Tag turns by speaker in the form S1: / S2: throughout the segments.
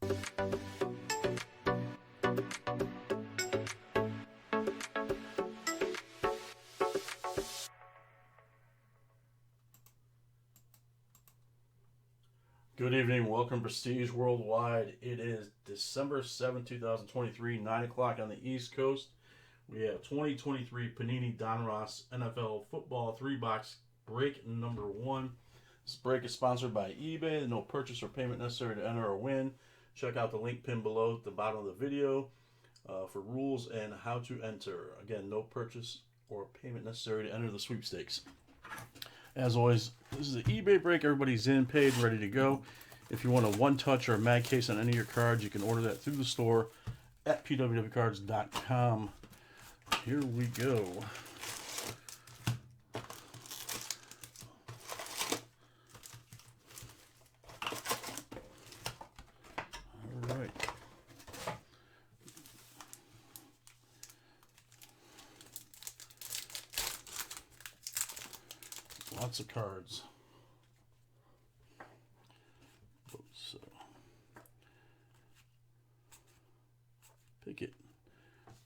S1: Good evening. Welcome to Prestige Worldwide. It is December 7, 2023, 9 o'clock on the East Coast. We have 2023 Panini Donruss NFL Football 3-box break number 1. This break is sponsored by eBay. No purchase or payment necessary to enter or win. Check out the link pinned below at the bottom of the video for rules and how to enter. Again, no purchase or payment necessary to enter the sweepstakes. As always, this is the eBay break. Everybody's in, paid, ready to go. If you want a one-touch or a mag case on any of your cards, you can order that through the store at pwwcards.com. Here we go. All right. Lots of cards. So, pick it.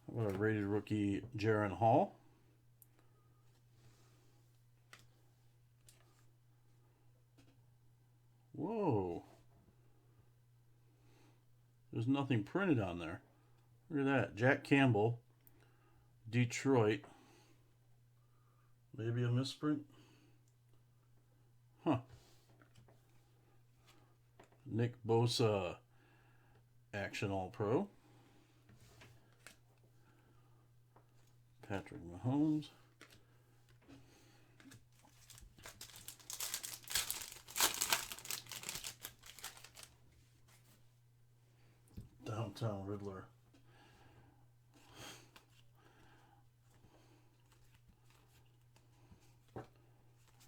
S1: What a rated rookie, Jaron Hall. Whoa. There's nothing printed on there. Look at that. Jack Campbell, Detroit. Maybe a misprint. Huh. Nick Bosa, Action All-Pro. Patrick Mahomes. Downtown Riddler.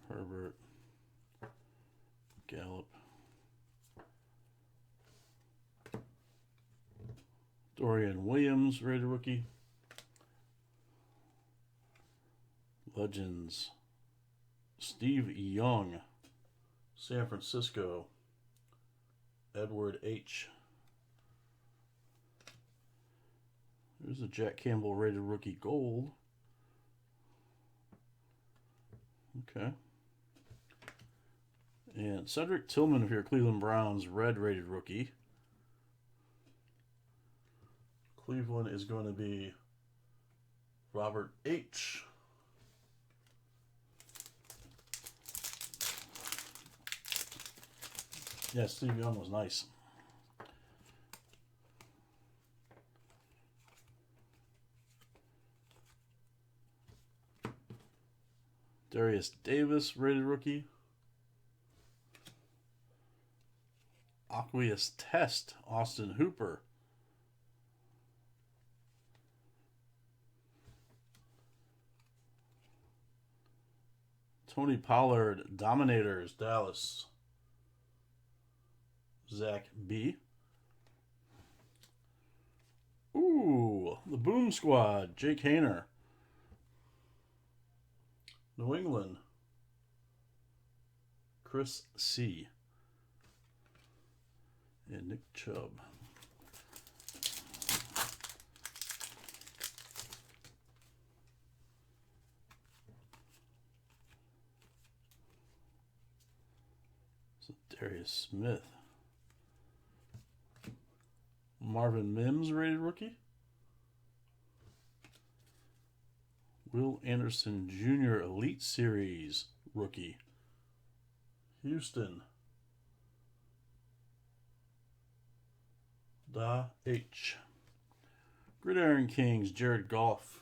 S1: Herbert. Gallup. Dorian Williams, rated rookie. Legends. Steve Young, San Francisco. Edward H. There's a Jack Campbell rated rookie gold. Okay. And Cedric Tillman of your Cleveland Browns, red rated rookie. Cleveland is going to be Robert H. Yeah, Steve Young was nice. Darius Davis, rated rookie. Aqueous Test, Austin Hooper. Tony Pollard, Dominators, Dallas. Zach B. Ooh, the Boom Squad, Jake Hayner. New England, Chris C. And Nick Chubb. So Darius Smith. Marvin Mims, rated rookie. Will Anderson Jr. Elite Series rookie. Houston. Da H. Gridiron Kings, Jared Goff.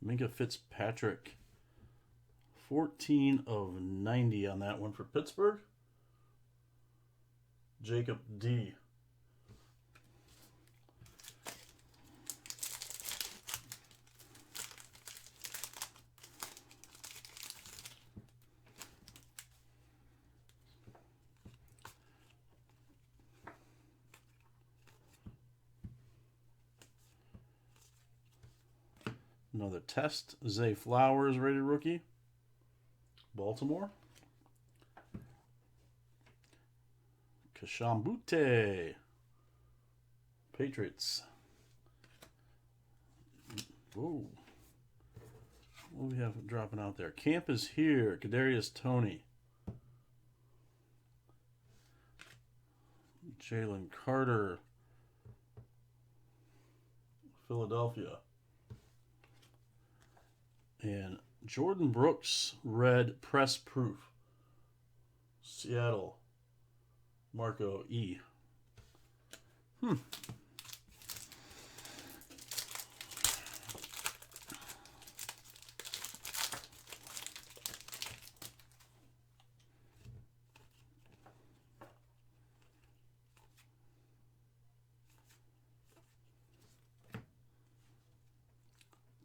S1: Minka Fitzpatrick. 14 of 90 on that one for Pittsburgh. Jacob D. Another test. Zay Flowers, rated rookie. Baltimore. Kashambute. Patriots. Whoa. What do we have dropping out there? Camp is here. Kadarius Toney. Jalen Carter. Philadelphia. And Jordan Brooks, red press proof. Seattle. Marco E.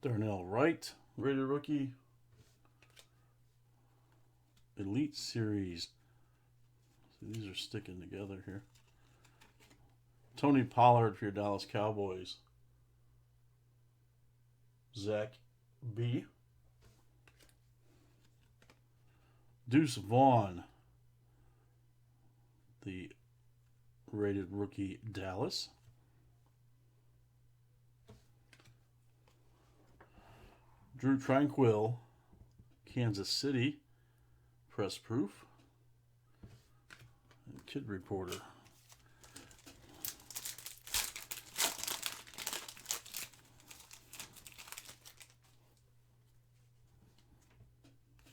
S1: Darnell Wright, rated rookie. Elite Series. So these are sticking together here. Tony Pollard for your Dallas Cowboys. Zach B. Deuce Vaughn, the rated rookie Dallas. Drew Tranquill, Kansas City, press proof. And Kid Reporter.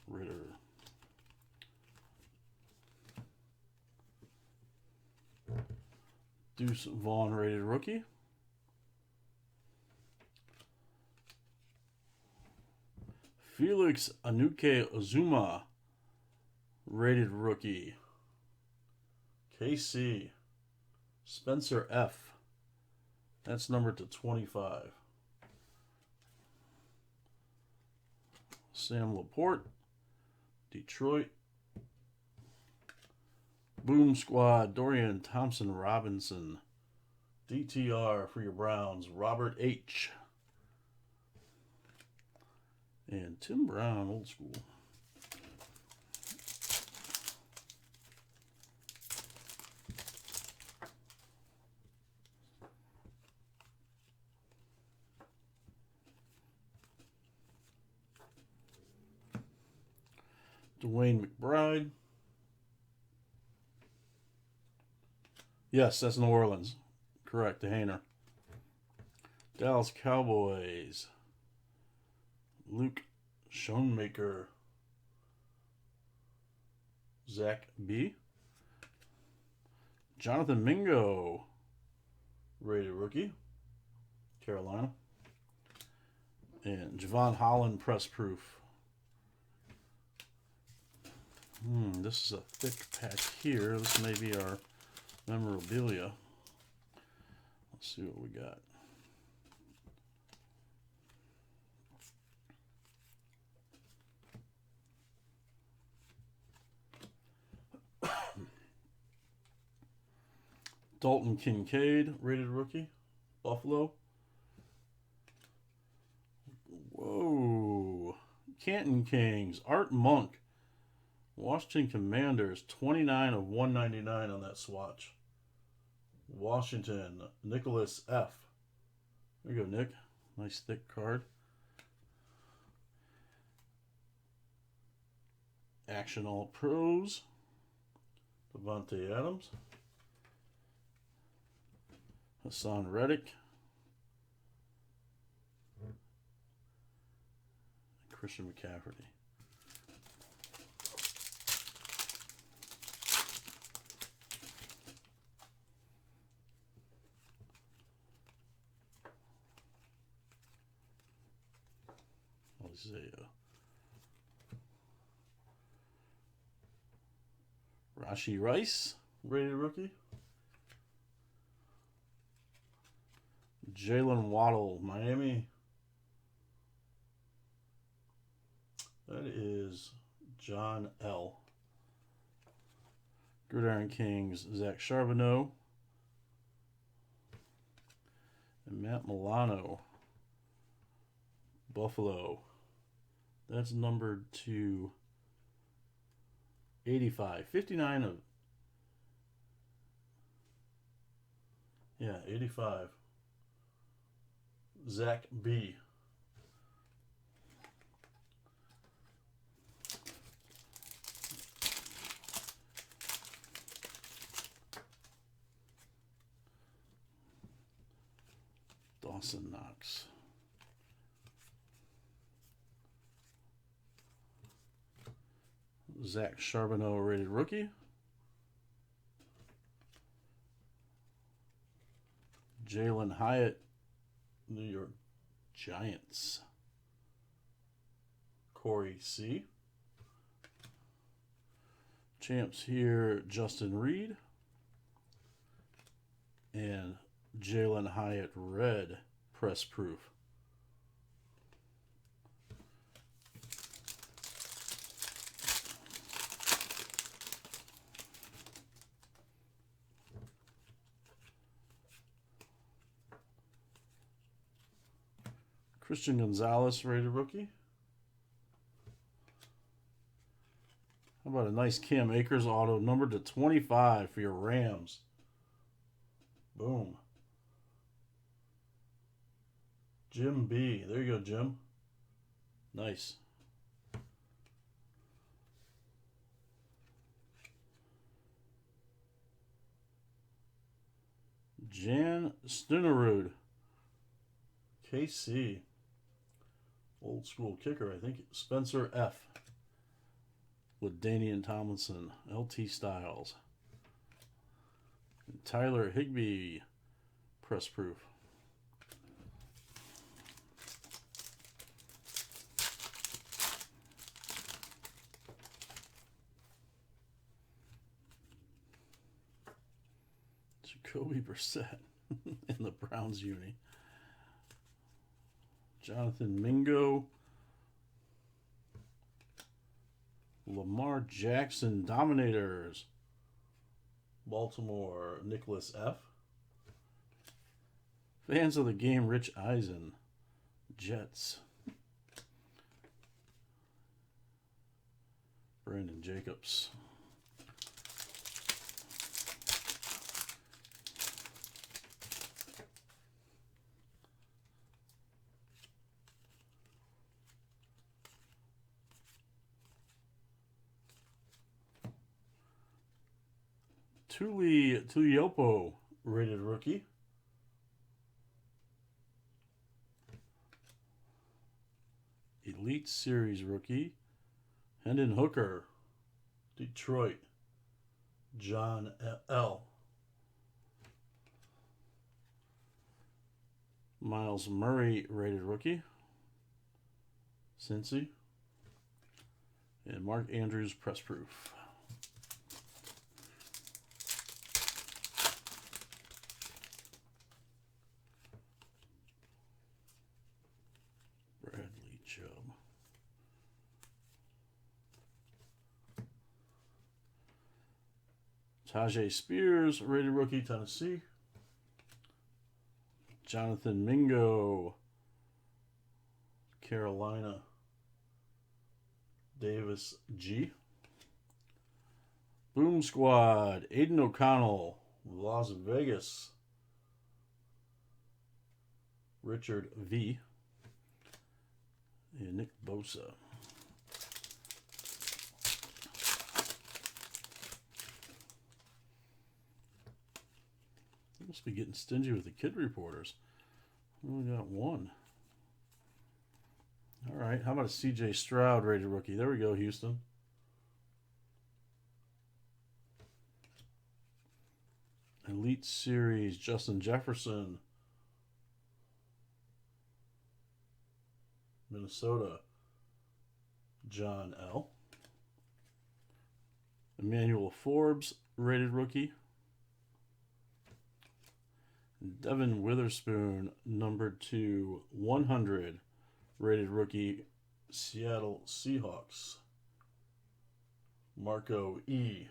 S1: Ritter. Deuce Vaughn, rated rookie. Felix Anuke-Uzomah, rated rookie. KC. Spencer F. That's numbered to 25. Sam Laporte, Detroit. Boom Squad, Dorian Thompson-Robinson. DTR for your Browns, Robert H. And Tim Brown, old school. Dwayne McBride. Yes, that's New Orleans. Correct, the Hainer. Dallas Cowboys. Luke Schoonmaker. Zach B. Jonathan Mingo, rated rookie, Carolina. And Javon Holland, press proof. This is a thick pack here. This may be our memorabilia. Let's see what we got. Dalton Kincaid, rated rookie, Buffalo. Whoa. Canton Kings, Art Monk, Washington Commanders, 29 of 199 on that swatch. Washington, Nicholas F. There you go, Nick. Nice thick card. Action All Pros, Devontae Adams. Hassan Reddick. Christian McCaffrey. Isaiah. Rashee Rice, rated rookie. Jalen Waddle, Miami. That is John L. Gridiron Kings, Zach Charbonneau. And Matt Milano, Buffalo. That's numbered to 85. 59 of Yeah, 85. Zach B. Dawson Knox. Zach Charbonneau, rated rookie. Jalen Hyatt, New York Giants. Corey C. Champs here, Justin Reed. And Jalen Hyatt, red, press proof. Christian Gonzalez, rated rookie. How about a nice Cam Akers auto, numbered to 25 for your Rams? Boom. Jim B. There you go, Jim. Nice. Jan Stenerud, KC. Old school kicker, I think. Spencer F. LaDainian Tomlinson, LT Styles. And Tyler Higbee, press proof. Jacoby Brissett in the Browns uni. Jonathan Mingo. Lamar Jackson, Dominators. Baltimore, Nicholas F. Fans of the game, Rich Eisen, Jets. Brandon Jacobs. Tuli Tuiopo, rated rookie. Elite Series rookie. Hendon Hooker, Detroit, John L. Miles Murray, rated rookie. Cincy. And Mark Andrews, press proof. Bradley Chubb. Tajay Spears, rated rookie, Tennessee. Jonathan Mingo, Carolina. Davis G. Boom Squad, Aiden O'Connell, Las Vegas. Richard V. And Nick Bosa. Must be getting stingy with the kid reporters. We only got one. All right, how about a CJ Stroud, rated rookie? There we go, Houston. Elite Series, Justin Jefferson. Minnesota, John L. Emmanuel Forbes, rated rookie. Devin Witherspoon, numbered to 100, rated rookie, Seattle Seahawks. Marco E.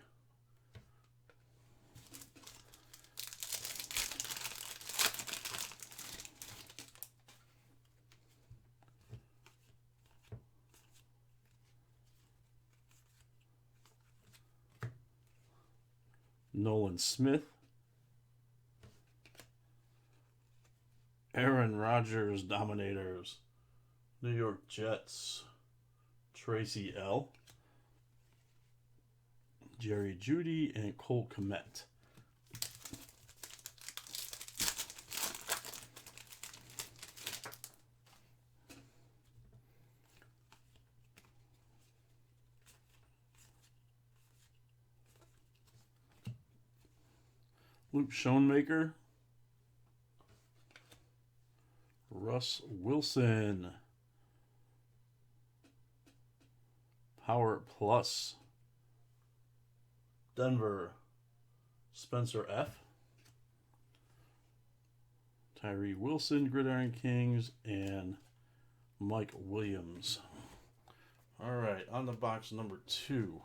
S1: Nolan Smith. Aaron Rodgers, Dominators. New York Jets, Tracy L. Jerry Jeudy and Cole Kmet. Luke Schoonmaker. Russ Wilson. Power Plus. Denver. Spencer F. Tyree Wilson, Gridiron Kings, and Mike Williams. All right, on the box number 2.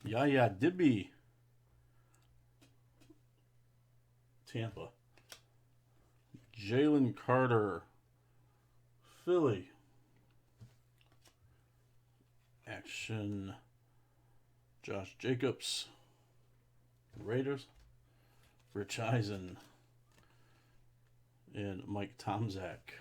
S1: Yaya Dibby, Tampa. Jalen Carter, Philly. Action, Josh Jacobs, Raiders. Rich Eisen and Mike Tomczak.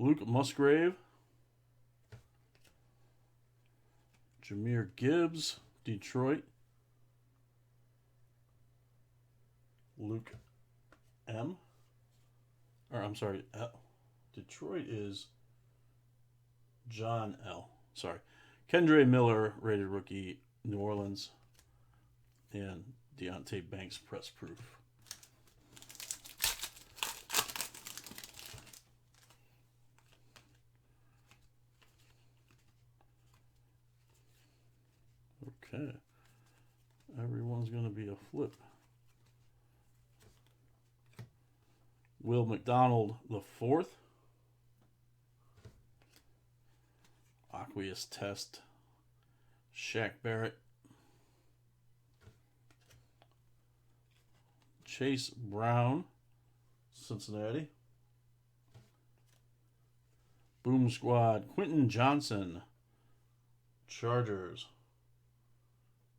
S1: Luke Musgrave, Jahmyr Gibbs, Detroit. Luke M. Or I'm sorry, L. Detroit is John L. Sorry. Kendre Miller, rated rookie, New Orleans. And Deontay Banks, press proof. Okay. Everyone's going to be a flip. Will McDonald the fourth. Aqueous Test. Shaq Barrett. Chase Brown, Cincinnati. Boom Squad. Quentin Johnson, Chargers.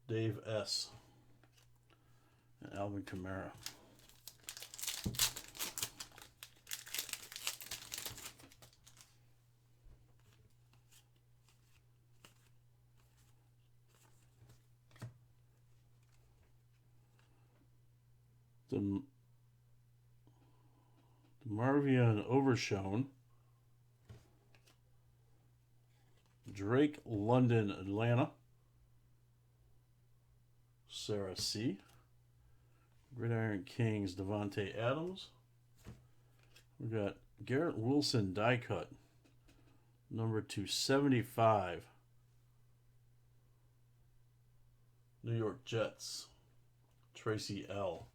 S1: Dave S. And Alvin Kamara. Marvion Overshone. Drake London, Atlanta. Sarah C. Gridiron Kings, Devontae Adams. We got Garrett Wilson die cut, number 275. New York Jets, Tracy L.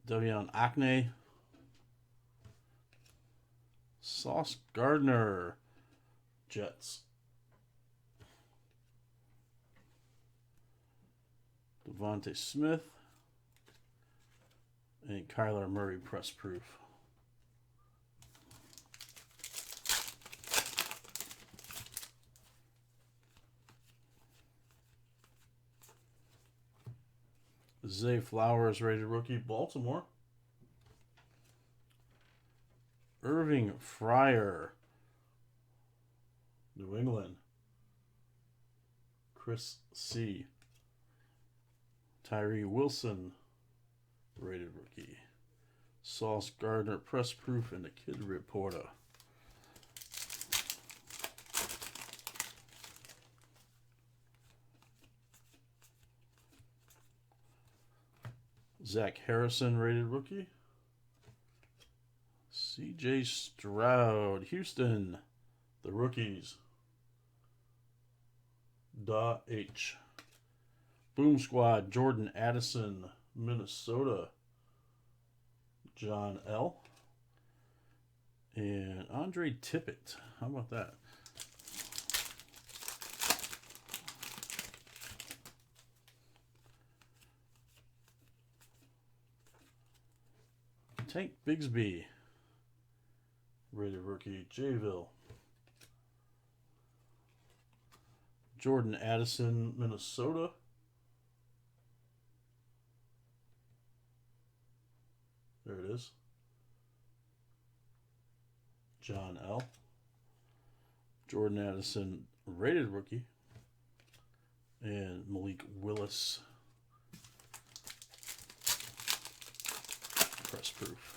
S1: Devion Akne. Sauce Gardner, Jets. Devontae Smith. And Kyler Murray, press proof. Zay Flowers, rated rookie, Baltimore. Irving Fryer, New England. Chris C. Tyree Wilson, rated rookie. Sauce Gardner, press proof, and the Kid Reporter. Zach Harrison, rated rookie. C.J. Stroud, Houston, the rookies. H. Boom Squad, Jordan Addison, Minnesota, John L. And Andre Tippett. How about that? Tank Bigsby, rated rookie, Jayville. Jordan Addison, Minnesota. There it is. John L. Jordan Addison, rated rookie. And Malik Willis, press proof.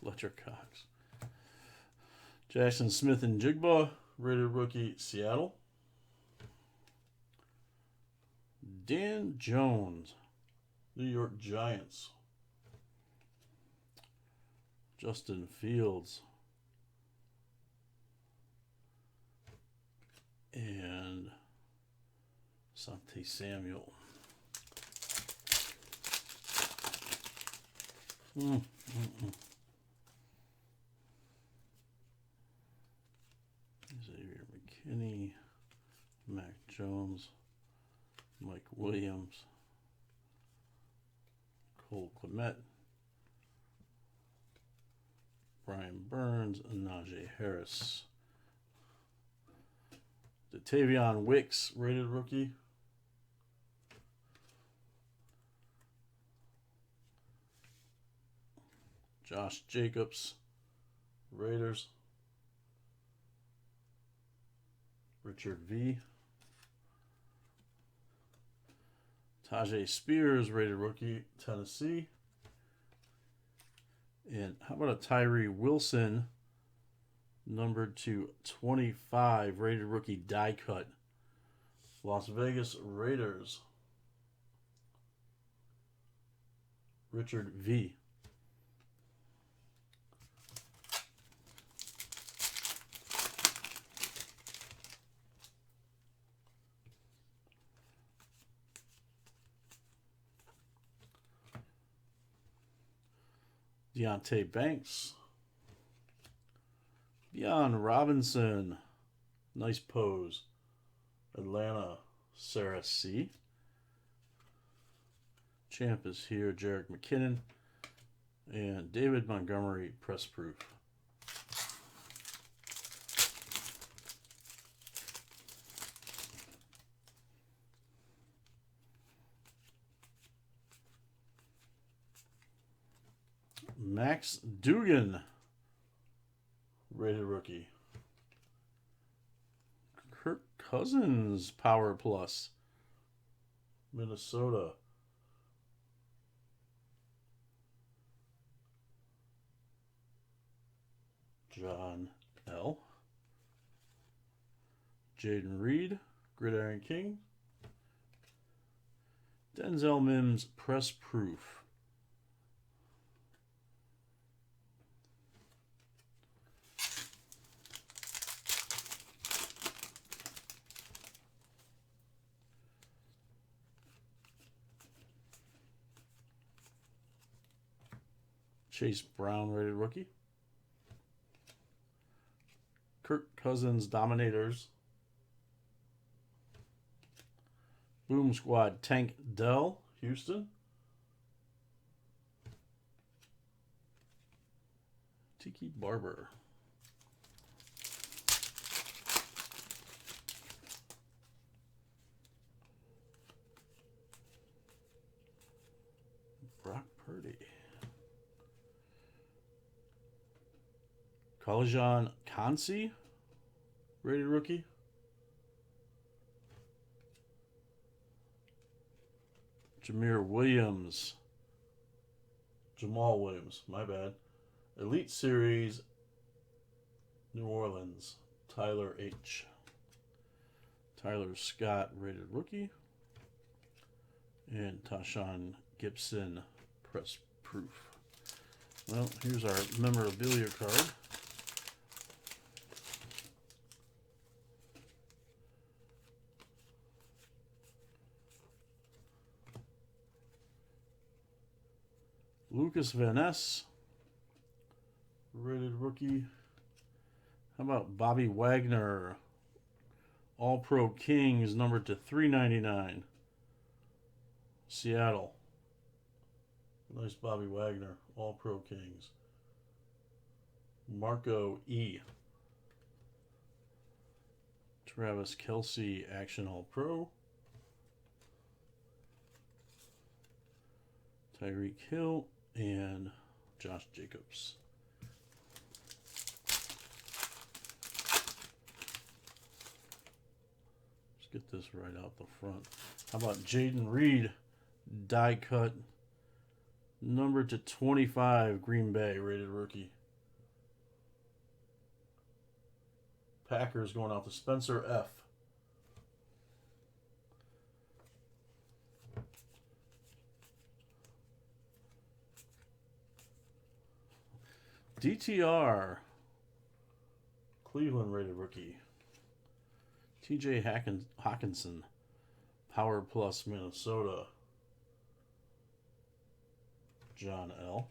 S1: Fletcher Cox. Jackson Smith and Jigba, rated rookie, Seattle. Dan Jones, New York Giants. Justin Fields. And Sante Samuel. Xavier McKinney, Mac Jones, Mike Williams, Cole Kmet, Brian Burns, and Najee Harris. Tavion Wicks, rated rookie. Josh Jacobs, Raiders. Richard V. Tajay Spears, rated rookie, Tennessee. And how about a Tyree Wilson, numbered to 25, rated rookie, die cut. Las Vegas Raiders. Richard V. Deontay Banks. Bijan Robinson. Nice pose. Atlanta, Sarah C. Champ is here. Jerick McKinnon. And David Montgomery, press proof. Max Dugan, rated rookie. Kirk Cousins, Power Plus, Minnesota. John L. Jaden Reed, Gridiron King. Denzel Mims, press proof. Chase Brown, rated rookie. Kirk Cousins, Dominators. Boom Squad, Tank Dell, Houston. Tiki Barber. Brock Purdy. Kalajan Kansi, rated rookie. Jameer Williams. Jamal Williams, my bad. Elite Series, New Orleans, Tyler H. Tyler Scott, rated rookie. And Tashawn Gibson, press proof. Well, here's our memorabilia card. Lucas Van Ness, rated rookie. How about Bobby Wagner, All-Pro Kings, numbered to $3.99. Seattle. Nice Bobby Wagner, All-Pro Kings. Marco E. Travis Kelce, Action All-Pro. Tyreek Hill and Josh Jacobs. Let's get this right out the front. How about Jaden Reed, die cut, number to 25, Green Bay, rated rookie. Packers going out to Spencer F. DTR, Cleveland, rated rookie. TJ Hawkinson, Power Plus, Minnesota. John L.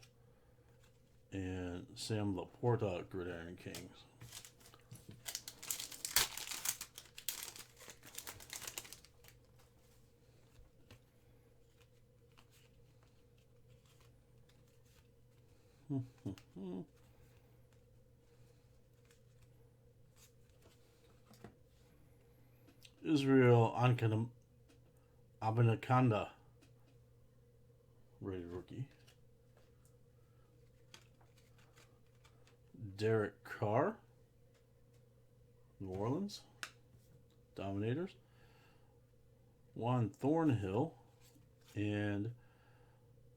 S1: And Sam Laporta, Gridiron Kings. Israel Abanikanda, rated rookie. Derek Carr, New Orleans, Dominators. Juan Thornhill and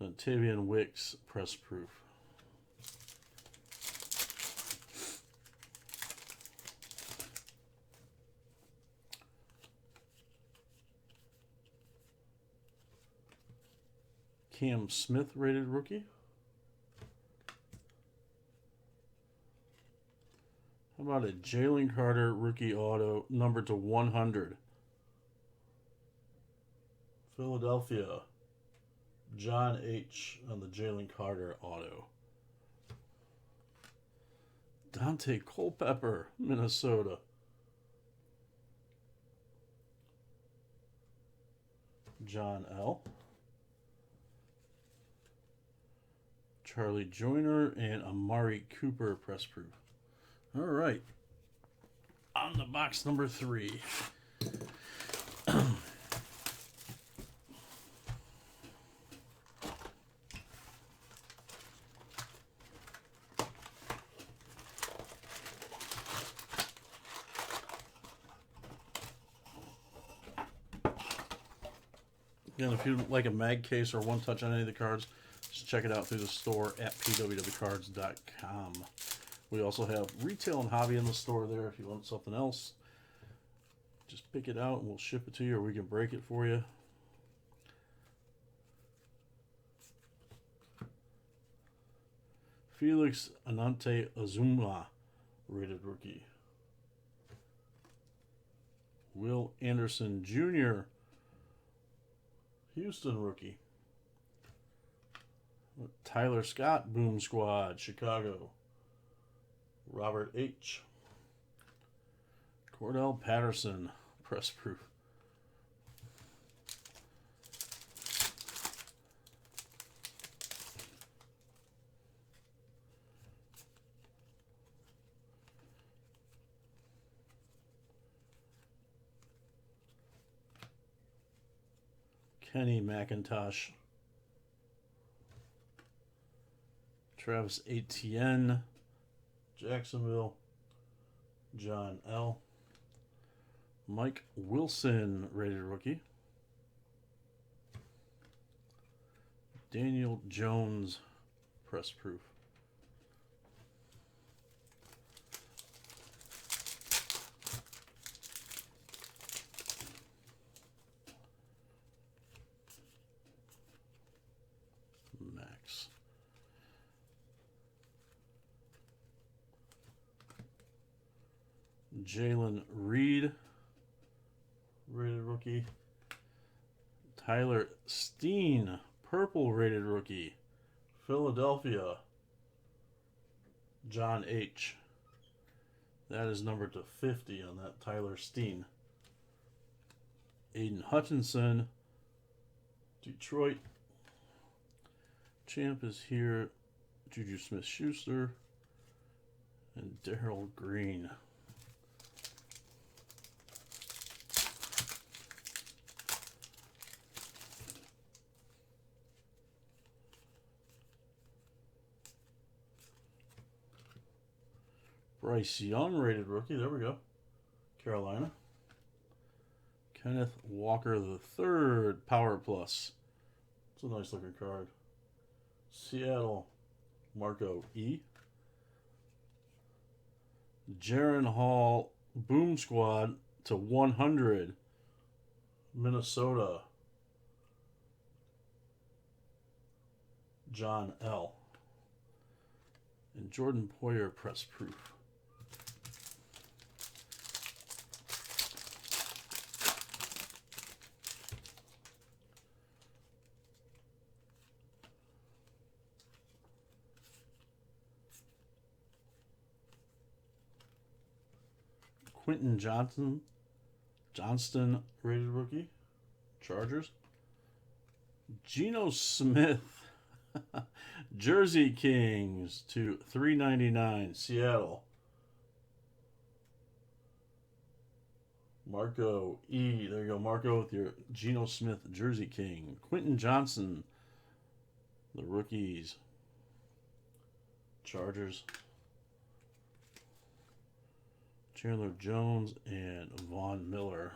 S1: Tavian Wicks, press proof. Cam Smith, rated rookie. How about a Jalen Carter rookie auto, numbered to 100? Philadelphia, John H. on the Jalen Carter auto. Dante Culpepper, Minnesota. John L. Charlie Joyner and Amari Cooper, press proof. All right. On the box number 3. Again, if you'd like a mag case or one touch on any of the cards, just check it out through the store at pwwcards.com. We also have retail and hobby in the store there. If you want something else, just pick it out and we'll ship it to you, or we can break it for you. Felix Anante Azumah, rated rookie. Will Anderson Jr., Houston rookie. Tyler Scott, Boom Squad, Chicago. Robert H. Cordell Patterson, press proof. Kenny McIntosh. Travis Etienne, Jacksonville. John L. Mike Wilson, rated rookie. Daniel Jones, press proof. Jalen Reed, rated rookie. Tyler Steen, purple rated rookie. Philadelphia. John H. That is numbered to 50 on that Tyler Steen. Aiden Hutchinson, Detroit. Champ is here. Juju Smith-Schuster. And Darrell Green. Bryce Young, rated rookie. There we go. Carolina. Kenneth Walker III, Power Plus. It's a nice looking card. Seattle, Marco E. Jaron Hall, Boom Squad to 100. Minnesota, John L. And Jordan Poyer, press proof. Quentin Johnston, rated rookie. Chargers. Geno Smith, Jersey Kings to 399. Seattle. Marco E. There you go, Marco, with your Geno Smith Jersey King. Quentin Johnson, the rookies. Chargers. Chandler Jones and Von Miller.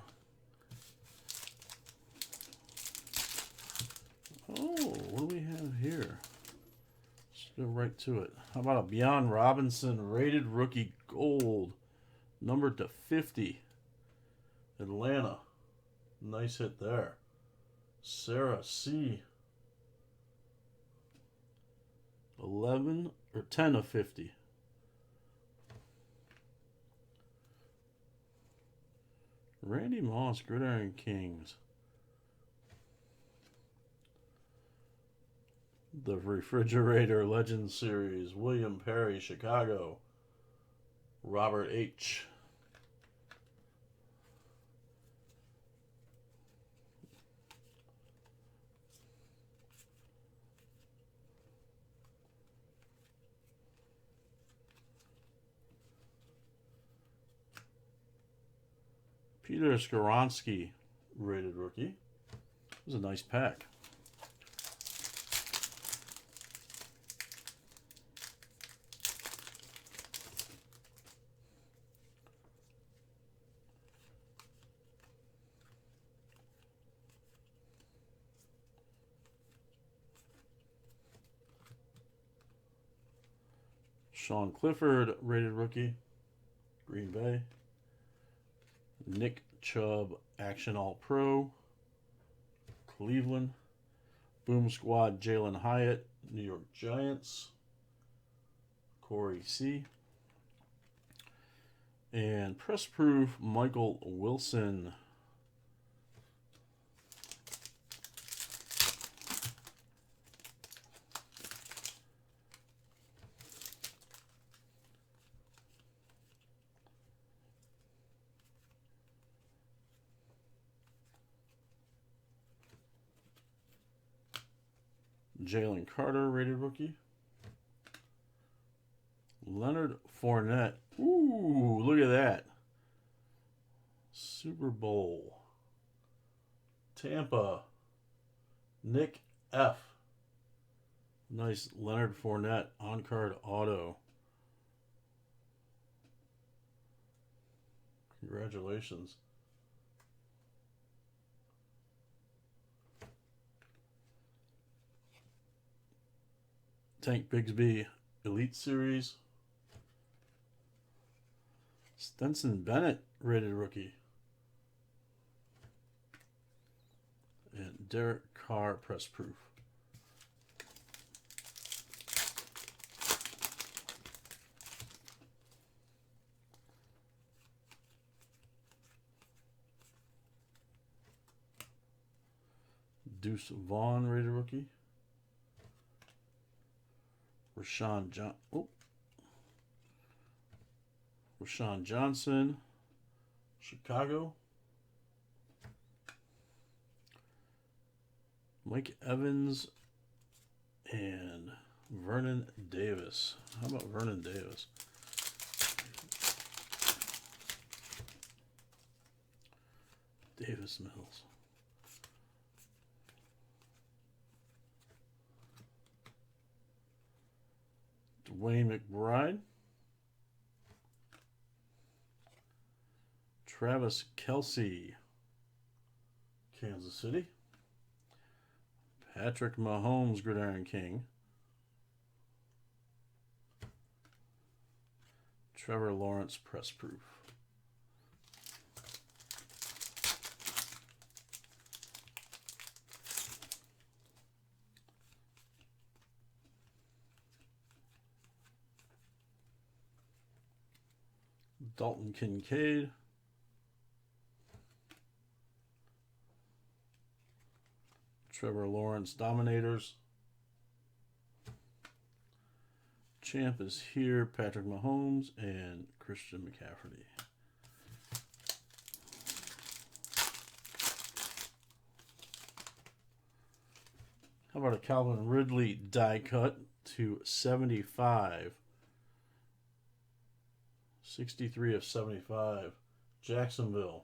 S1: Oh, what do we have here? Let's go right to it. How about a Bijan Robinson rated rookie gold, numbered to 50. Atlanta. Nice hit there. Sarah C. 11 or 10 of 50. Randy Moss, Gridiron Kings. The Refrigerator Legends Series, William Perry, Chicago. Robert H. Peter Skoronsky, rated rookie. It was a nice pack. Sean Clifford, rated rookie. Green Bay. Nick Chubb, Action All Pro. Cleveland. Boom Squad, Jalen Hyatt, New York Giants. Corey C. And Press Proof, Michael Wilson. Jalen Carter, rated rookie. Leonard Fournette. Ooh, look at that. Super Bowl. Tampa. Nick F. Nice Leonard Fournette on-card auto. Congratulations. Tank Bigsby Elite Series. Stenson Bennett, rated rookie. And Derek Carr, press proof. Deuce Vaughn, rated rookie. Rashawn Johnson, Chicago. Mike Evans and Vernon Davis. How about Vernon Davis? Davis Mills. Dwayne McBride. Travis Kelce, Kansas City. Patrick Mahomes, Gridiron King. Trevor Lawrence, Press Proof. Dalton Kincaid. Trevor Lawrence, Dominators. Champ is here, Patrick Mahomes and Christian McCaffrey. How about a Calvin Ridley die cut to 75? 63 of 75. Jacksonville.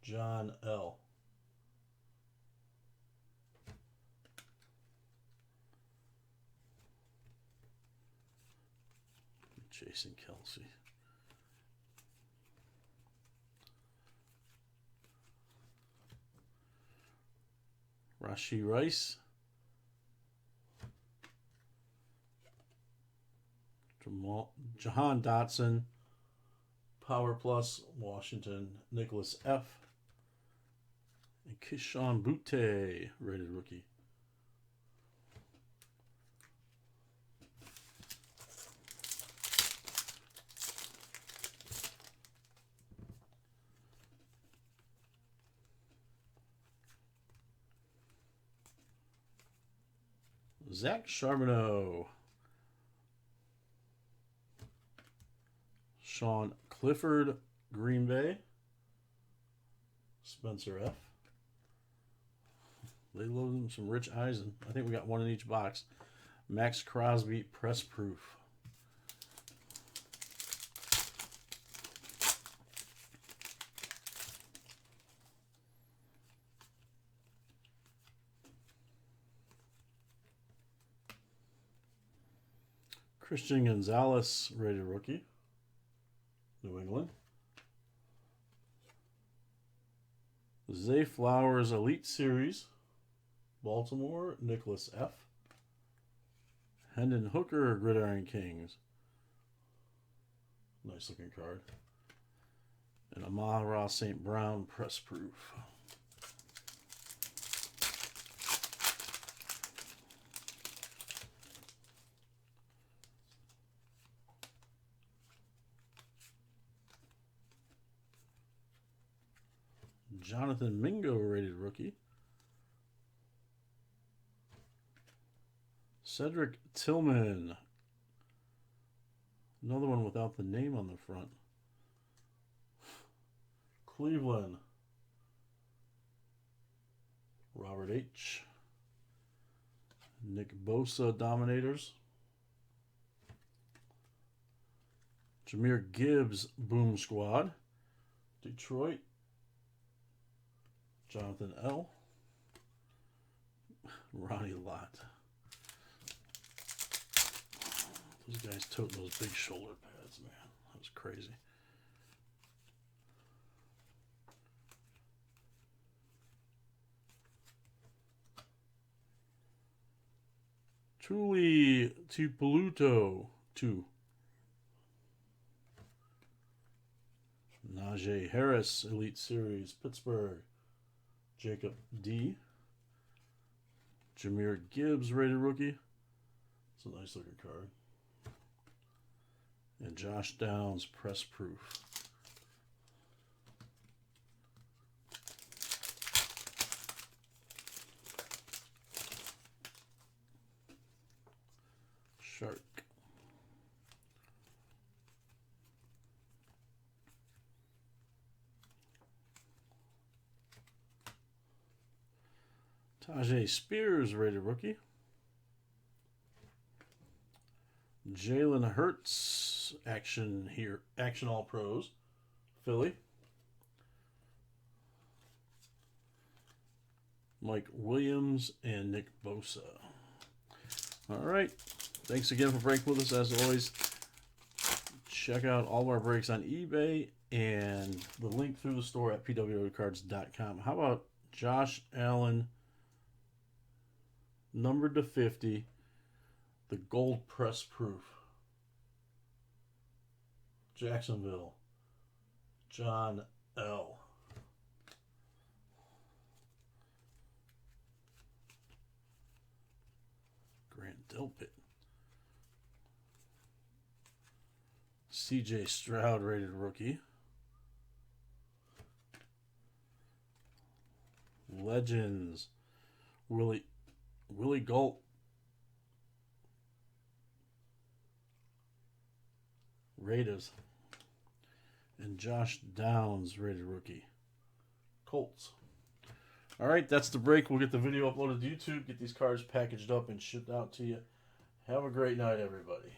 S1: John L. Jason Kelsey. Rashee Rice. Jahan Dotson. Power Plus, Washington. Nicholas F. And Keyshawn Butte, rated rookie. Zach Charbonneau. Sean Clifford, Green Bay. Spencer F. They loaded them some Rich Eisen. I think we got one in each box. Max Crosby, Press Proof. Christian Gonzalez, rated rookie. New England. Zay Flowers, Elite Series. Baltimore, Nicholas F. Hendon Hooker, Gridiron Kings. Nice looking card. And Amon-Ra St. Brown, Press Proof. Jonathan Mingo, rated rookie. Cedric Tillman. Another one without the name on the front. Cleveland. Robert H. Nick Bosa, Dominators. Jahmyr Gibbs, Boom Squad. Detroit. Jonathan L. Ronnie Lott. Those guys toting those big shoulder pads, man. That was crazy. Tuli Tuipulotu 2. Najee Harris, Elite Series, Pittsburgh. Jacob D. Jahmyr Gibbs, rated rookie. It's a nice looking card. And Josh Downs, Press Proof. Shark. Tajay Spears, rated rookie. Jalen Hurts, action all pros, Philly. Mike Williams and Nick Bosa. All right. Thanks again for breaking with us. As always, check out all of our breaks on eBay and the link through the store at pwcards.com. How about Josh Allen, numbered to 50, the gold press proof. Jacksonville, John L. Grant Delpit. CJ Stroud, rated rookie. Legends. Willie Galt. Raiders. And Josh Downs, rated rookie. Colts. All right, that's the break. We'll get the video uploaded to YouTube, get these cards packaged up and shipped out to you. Have a great night, everybody.